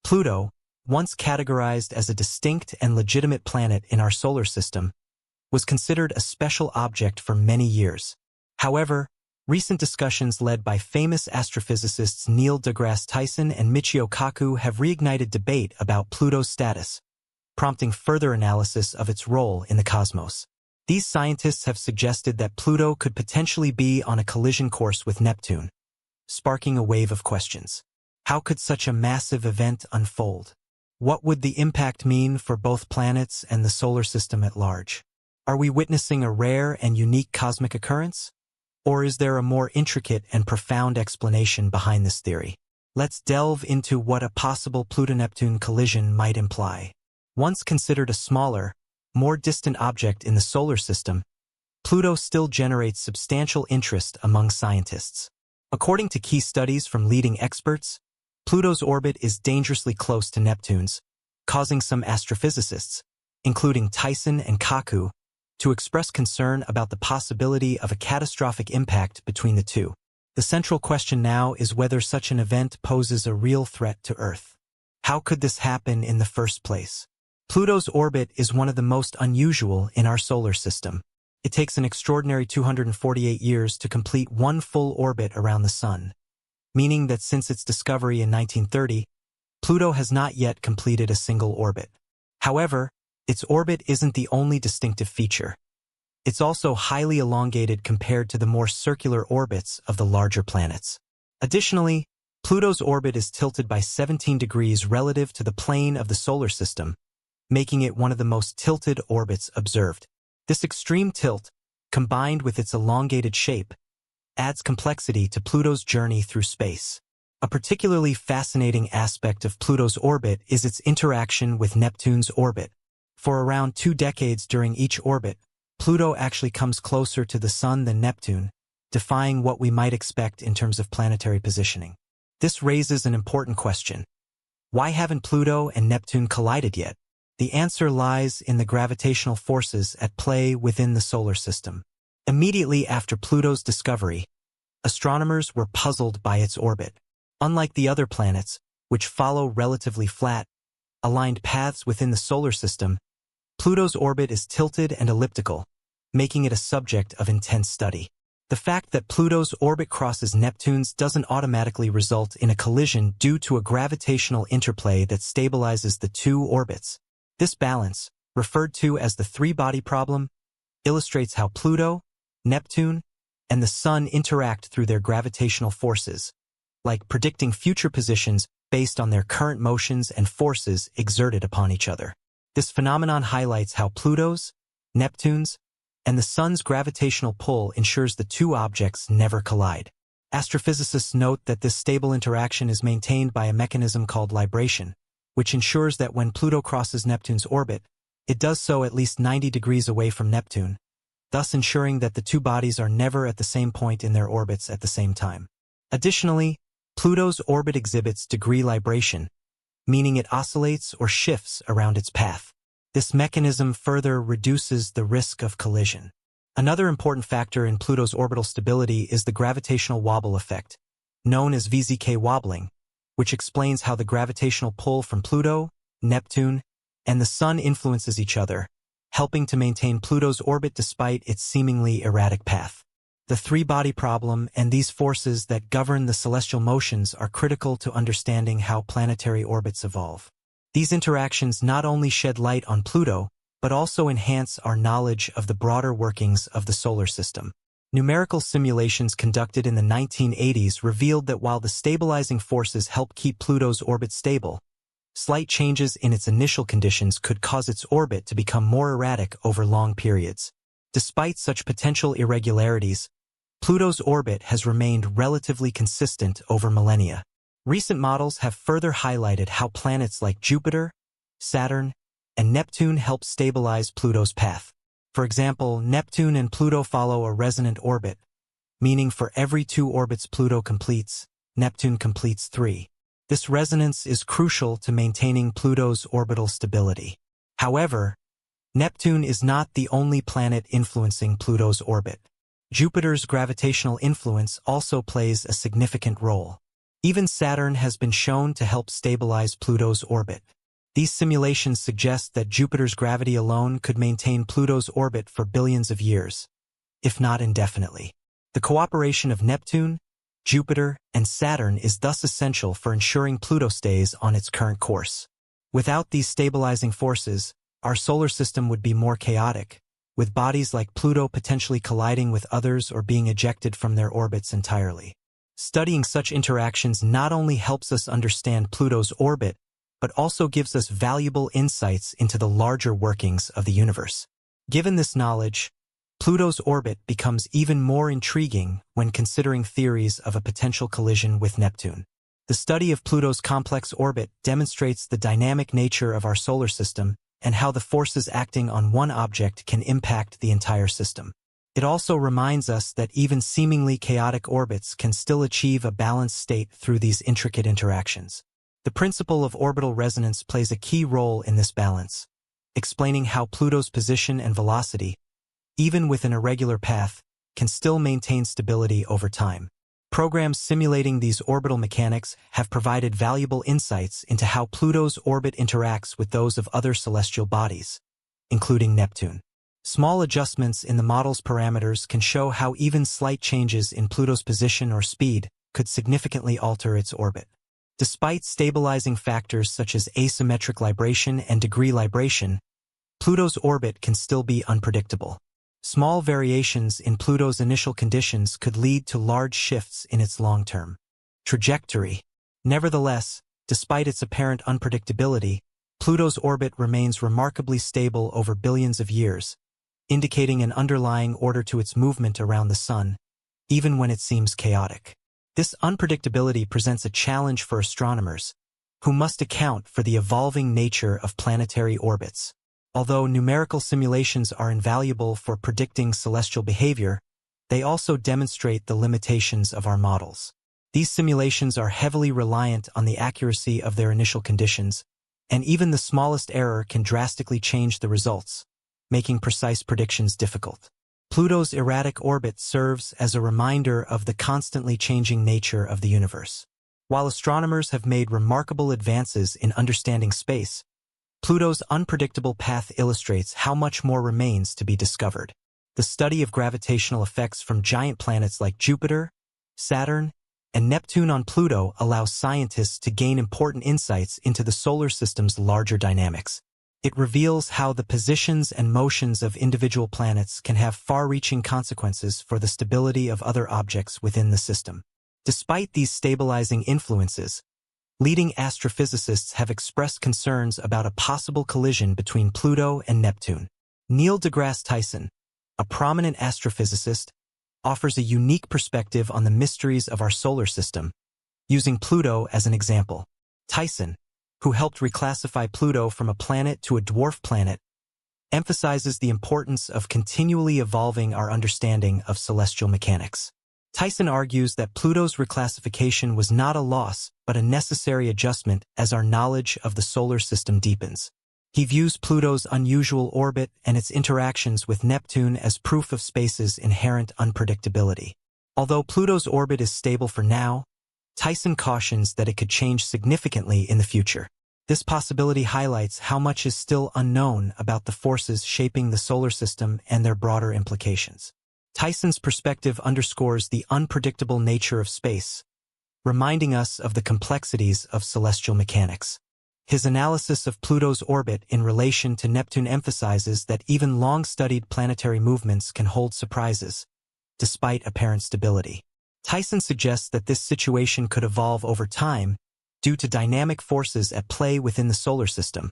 Pluto, once categorized as a distinct and legitimate planet in our solar system, was considered a special object for many years. However, recent discussions led by famous astrophysicists Neil deGrasse Tyson and Michio Kaku have reignited debate about Pluto's status, prompting further analysis of its role in the cosmos. These scientists have suggested that Pluto could potentially be on a collision course with Neptune, sparking a wave of questions. How could such a massive event unfold? What would the impact mean for both planets and the solar system at large? Are we witnessing a rare and unique cosmic occurrence? Or is there a more intricate and profound explanation behind this theory? Let's delve into what a possible Pluto-Neptune collision might imply. Once considered a smaller, more distant object in the solar system, Pluto still generates substantial interest among scientists. According to key studies from leading experts, Pluto's orbit is dangerously close to Neptune's, causing some astrophysicists, including Tyson and Kaku, to express concern about the possibility of a catastrophic impact between the two. The central question now is whether such an event poses a real threat to Earth. How could this happen in the first place? Pluto's orbit is one of the most unusual in our solar system. It takes an extraordinary 248 years to complete one full orbit around the Sun, meaning that since its discovery in 1930, Pluto has not yet completed a single orbit. However, its orbit isn't the only distinctive feature. It's also highly elongated compared to the more circular orbits of the larger planets. Additionally, Pluto's orbit is tilted by 17 degrees relative to the plane of the solar system, making it one of the most tilted orbits observed. This extreme tilt, combined with its elongated shape, adds complexity to Pluto's journey through space. A particularly fascinating aspect of Pluto's orbit is its interaction with Neptune's orbit. For around 2 decades during each orbit, Pluto actually comes closer to the Sun than Neptune, defying what we might expect in terms of planetary positioning. This raises an important question. Why haven't Pluto and Neptune collided yet? The answer lies in the gravitational forces at play within the solar system. Immediately after Pluto's discovery, astronomers were puzzled by its orbit. Unlike the other planets, which follow relatively flat, aligned paths within the solar system, Pluto's orbit is tilted and elliptical, making it a subject of intense study. The fact that Pluto's orbit crosses Neptune's doesn't automatically result in a collision due to a gravitational interplay that stabilizes the two orbits. This balance, referred to as the three-body problem, illustrates how Pluto, Neptune, and the Sun interact through their gravitational forces, like predicting future positions based on their current motions and forces exerted upon each other. This phenomenon highlights how Pluto's, Neptune's, and the Sun's gravitational pull ensures the two objects never collide. Astrophysicists note that this stable interaction is maintained by a mechanism called libration, which ensures that when Pluto crosses Neptune's orbit, it does so at least 90 degrees away from Neptune, thus ensuring that the two bodies are never at the same point in their orbits at the same time. Additionally, Pluto's orbit exhibits degree libration, meaning it oscillates or shifts around its path. This mechanism further reduces the risk of collision. Another important factor in Pluto's orbital stability is the gravitational wobble effect, known as VZK wobbling, which explains how the gravitational pull from Pluto, Neptune, and the Sun influences each other, helping to maintain Pluto's orbit despite its seemingly erratic path. The three-body problem and these forces that govern the celestial motions are critical to understanding how planetary orbits evolve. These interactions not only shed light on Pluto, but also enhance our knowledge of the broader workings of the solar system. Numerical simulations conducted in the 1980s revealed that while the stabilizing forces help keep Pluto's orbit stable, slight changes in its initial conditions could cause its orbit to become more erratic over long periods. Despite such potential irregularities, Pluto's orbit has remained relatively consistent over millennia. Recent models have further highlighted how planets like Jupiter, Saturn, and Neptune help stabilize Pluto's path. For example, Neptune and Pluto follow a resonant orbit, meaning for every 2 orbits Pluto completes, Neptune completes 3. This resonance is crucial to maintaining Pluto's orbital stability. However, Neptune is not the only planet influencing Pluto's orbit. Jupiter's gravitational influence also plays a significant role. Even Saturn has been shown to help stabilize Pluto's orbit. These simulations suggest that Jupiter's gravity alone could maintain Pluto's orbit for billions of years, if not indefinitely. The cooperation of Neptune, Jupiter, and Saturn is thus essential for ensuring Pluto stays on its current course. Without these stabilizing forces, our solar system would be more chaotic, with bodies like Pluto potentially colliding with others or being ejected from their orbits entirely. Studying such interactions not only helps us understand Pluto's orbit, but also gives us valuable insights into the larger workings of the universe. Given this knowledge, Pluto's orbit becomes even more intriguing when considering theories of a potential collision with Neptune. The study of Pluto's complex orbit demonstrates the dynamic nature of our solar system and how the forces acting on one object can impact the entire system. It also reminds us that even seemingly chaotic orbits can still achieve a balanced state through these intricate interactions. The principle of orbital resonance plays a key role in this balance, explaining how Pluto's position and velocity, even with an irregular path, can still maintain stability over time. Programs simulating these orbital mechanics have provided valuable insights into how Pluto's orbit interacts with those of other celestial bodies, including Neptune. Small adjustments in the model's parameters can show how even slight changes in Pluto's position or speed could significantly alter its orbit. Despite stabilizing factors such as asymmetric libration and degree libration, Pluto's orbit can still be unpredictable. Small variations in Pluto's initial conditions could lead to large shifts in its long-term trajectory. Nevertheless, despite its apparent unpredictability, Pluto's orbit remains remarkably stable over billions of years, indicating an underlying order to its movement around the Sun, even when it seems chaotic. This unpredictability presents a challenge for astronomers, who must account for the evolving nature of planetary orbits. Although numerical simulations are invaluable for predicting celestial behavior, they also demonstrate the limitations of our models. These simulations are heavily reliant on the accuracy of their initial conditions, and even the smallest error can drastically change the results, making precise predictions difficult. Pluto's erratic orbit serves as a reminder of the constantly changing nature of the universe. While astronomers have made remarkable advances in understanding space, Pluto's unpredictable path illustrates how much more remains to be discovered. The study of gravitational effects from giant planets like Jupiter, Saturn, and Neptune on Pluto allows scientists to gain important insights into the solar system's larger dynamics. It reveals how the positions and motions of individual planets can have far-reaching consequences for the stability of other objects within the system. Despite these stabilizing influences, leading astrophysicists have expressed concerns about a possible collision between Pluto and Neptune. Neil deGrasse Tyson, a prominent astrophysicist, offers a unique perspective on the mysteries of our solar system, using Pluto as an example. Tyson, who helped reclassify Pluto from a planet to a dwarf planet, emphasizes the importance of continually evolving our understanding of celestial mechanics. Tyson argues that Pluto's reclassification was not a loss, but a necessary adjustment as our knowledge of the solar system deepens. He views Pluto's unusual orbit and its interactions with Neptune as proof of space's inherent unpredictability. Although Pluto's orbit is stable for now, Tyson cautions that it could change significantly in the future. This possibility highlights how much is still unknown about the forces shaping the solar system and their broader implications. Tyson's perspective underscores the unpredictable nature of space, reminding us of the complexities of celestial mechanics. His analysis of Pluto's orbit in relation to Neptune emphasizes that even long-studied planetary movements can hold surprises, despite apparent stability. Tyson suggests that this situation could evolve over time due to dynamic forces at play within the solar system,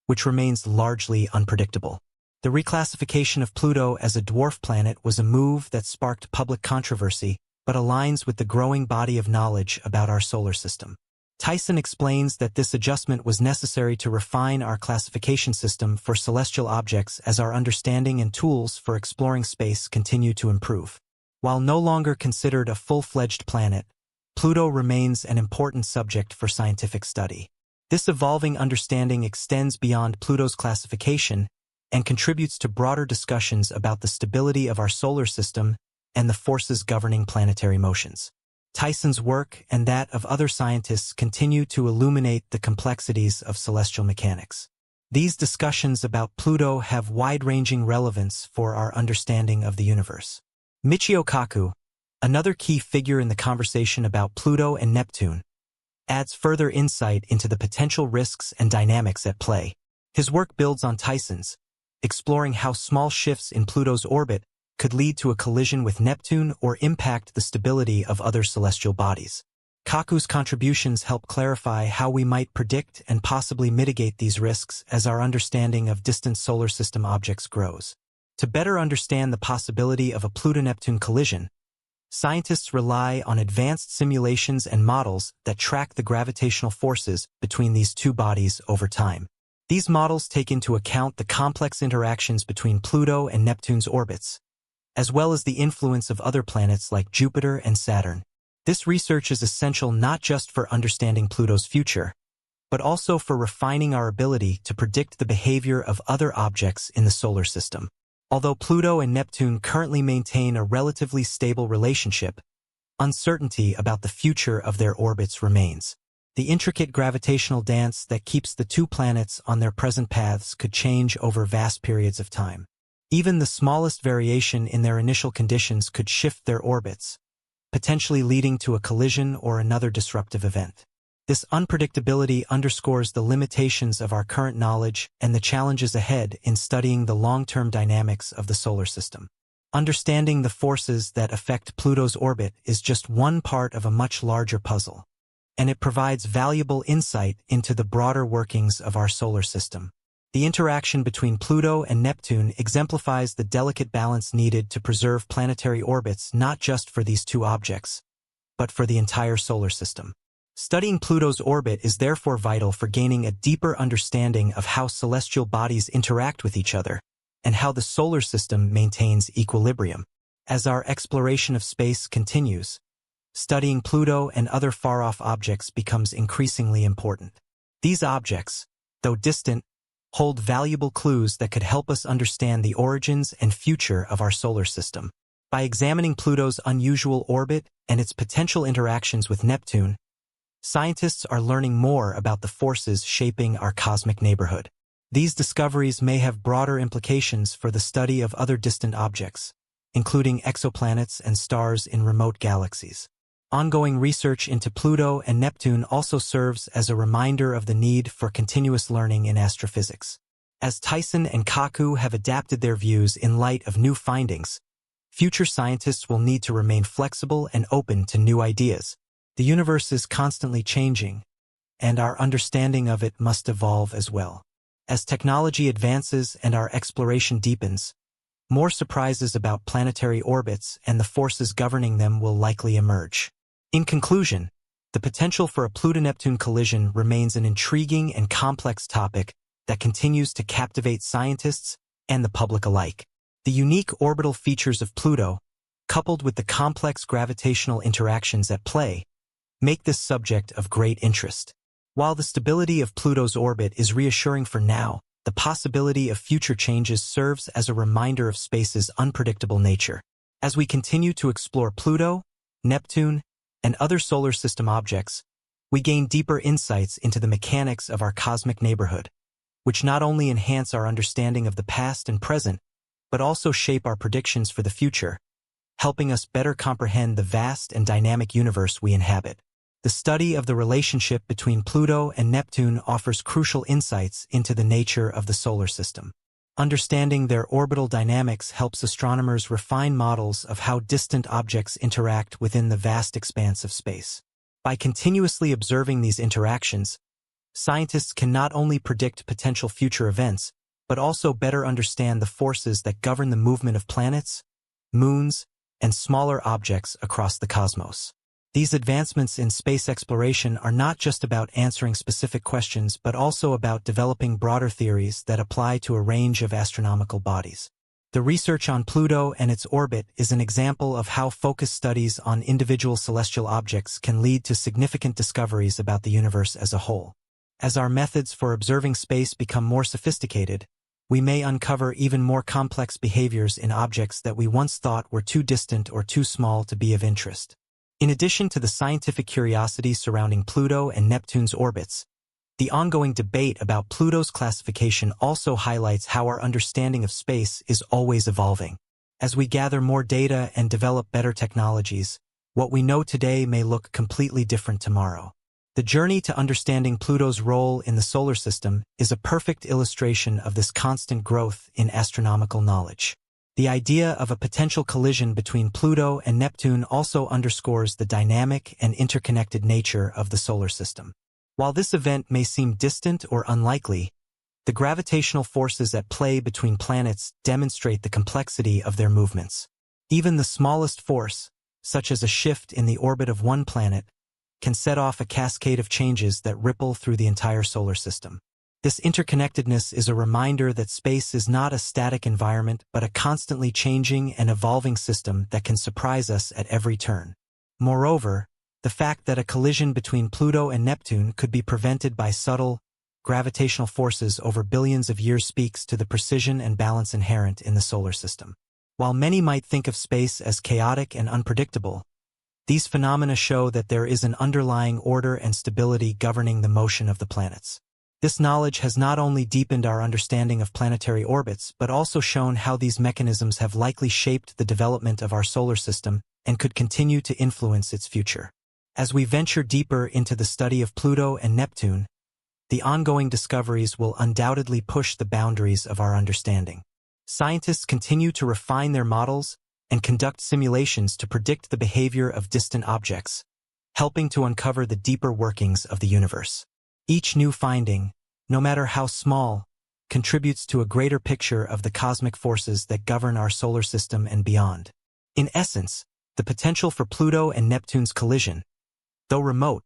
which remains largely unpredictable. The reclassification of Pluto as a dwarf planet was a move that sparked public controversy, but aligns with the growing body of knowledge about our solar system. Tyson explains that this adjustment was necessary to refine our classification system for celestial objects as our understanding and tools for exploring space continue to improve. While no longer considered a full-fledged planet, Pluto remains an important subject for scientific study. This evolving understanding extends beyond Pluto's classification and contributes to broader discussions about the stability of our solar system and the forces governing planetary motions. Tyson's work and that of other scientists continue to illuminate the complexities of celestial mechanics. These discussions about Pluto have wide-ranging relevance for our understanding of the universe. Michio Kaku, another key figure in the conversation about Pluto and Neptune, adds further insight into the potential risks and dynamics at play. His work builds on Tyson's, exploring how small shifts in Pluto's orbit could lead to a collision with Neptune or impact the stability of other celestial bodies. Kaku's contributions help clarify how we might predict and possibly mitigate these risks as our understanding of distant solar system objects grows. To better understand the possibility of a Pluto-Neptune collision, scientists rely on advanced simulations and models that track the gravitational forces between these two bodies over time. These models take into account the complex interactions between Pluto and Neptune's orbits, as well as the influence of other planets like Jupiter and Saturn. This research is essential not just for understanding Pluto's future, but also for refining our ability to predict the behavior of other objects in the solar system. Although Pluto and Neptune currently maintain a relatively stable relationship, uncertainty about the future of their orbits remains. The intricate gravitational dance that keeps the two planets on their present paths could change over vast periods of time. Even the smallest variation in their initial conditions could shift their orbits, potentially leading to a collision or another disruptive event. This unpredictability underscores the limitations of our current knowledge and the challenges ahead in studying the long-term dynamics of the solar system. Understanding the forces that affect Pluto's orbit is just one part of a much larger puzzle, and it provides valuable insight into the broader workings of our solar system. The interaction between Pluto and Neptune exemplifies the delicate balance needed to preserve planetary orbits not just for these two objects, but for the entire solar system. Studying Pluto's orbit is therefore vital for gaining a deeper understanding of how celestial bodies interact with each other and how the solar system maintains equilibrium. As our exploration of space continues, studying Pluto and other far-off objects becomes increasingly important. These objects, though distant, hold valuable clues that could help us understand the origins and future of our solar system. By examining Pluto's unusual orbit and its potential interactions with Neptune, scientists are learning more about the forces shaping our cosmic neighborhood. These discoveries may have broader implications for the study of other distant objects, including exoplanets and stars in remote galaxies. Ongoing research into Pluto and Neptune also serves as a reminder of the need for continuous learning in astrophysics. As Tyson and Kaku have adapted their views in light of new findings, future scientists will need to remain flexible and open to new ideas. The universe is constantly changing, and our understanding of it must evolve as well. As technology advances and our exploration deepens, more surprises about planetary orbits and the forces governing them will likely emerge. In conclusion, the potential for a Pluto-Neptune collision remains an intriguing and complex topic that continues to captivate scientists and the public alike. The unique orbital features of Pluto, coupled with the complex gravitational interactions at play, make this subject of great interest. While the stability of Pluto's orbit is reassuring for now, the possibility of future changes serves as a reminder of space's unpredictable nature. As we continue to explore Pluto, Neptune, and other solar system objects, we gain deeper insights into the mechanics of our cosmic neighborhood, which not only enhance our understanding of the past and present, but also shape our predictions for the future, helping us better comprehend the vast and dynamic universe we inhabit. The study of the relationship between Pluto and Neptune offers crucial insights into the nature of the solar system. Understanding their orbital dynamics helps astronomers refine models of how distant objects interact within the vast expanse of space. By continuously observing these interactions, scientists can not only predict potential future events, but also better understand the forces that govern the movement of planets, moons, and smaller objects across the cosmos. These advancements in space exploration are not just about answering specific questions, but also about developing broader theories that apply to a range of astronomical bodies. The research on Pluto and its orbit is an example of how focused studies on individual celestial objects can lead to significant discoveries about the universe as a whole. As our methods for observing space become more sophisticated, we may uncover even more complex behaviors in objects that we once thought were too distant or too small to be of interest. In addition to the scientific curiosity surrounding Pluto and Neptune's orbits, the ongoing debate about Pluto's classification also highlights how our understanding of space is always evolving. As we gather more data and develop better technologies, what we know today may look completely different tomorrow. The journey to understanding Pluto's role in the solar system is a perfect illustration of this constant growth in astronomical knowledge. The idea of a potential collision between Pluto and Neptune also underscores the dynamic and interconnected nature of the solar system. While this event may seem distant or unlikely, the gravitational forces at play between planets demonstrate the complexity of their movements. Even the smallest force, such as a shift in the orbit of one planet, can set off a cascade of changes that ripple through the entire solar system. This interconnectedness is a reminder that space is not a static environment but a constantly changing and evolving system that can surprise us at every turn. Moreover, the fact that a collision between Pluto and Neptune could be prevented by subtle, gravitational forces over billions of years speaks to the precision and balance inherent in the solar system. While many might think of space as chaotic and unpredictable, these phenomena show that there is an underlying order and stability governing the motion of the planets. This knowledge has not only deepened our understanding of planetary orbits but also shown how these mechanisms have likely shaped the development of our solar system and could continue to influence its future. As we venture deeper into the study of Pluto and Neptune, the ongoing discoveries will undoubtedly push the boundaries of our understanding. Scientists continue to refine their models and conduct simulations to predict the behavior of distant objects, helping to uncover the deeper workings of the universe. Each new finding, no matter how small, contributes to a greater picture of the cosmic forces that govern our solar system and beyond. In essence, the potential for Pluto and Neptune's collision, though remote,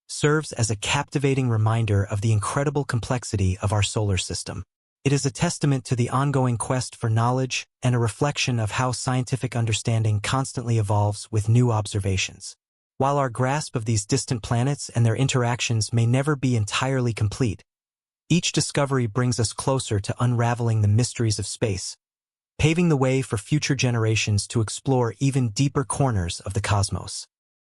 serves as a captivating reminder of the incredible complexity of our solar system. It is a testament to the ongoing quest for knowledge and a reflection of how scientific understanding constantly evolves with new observations. While our grasp of these distant planets and their interactions may never be entirely complete, each discovery brings us closer to unraveling the mysteries of space, paving the way for future generations to explore even deeper corners of the cosmos.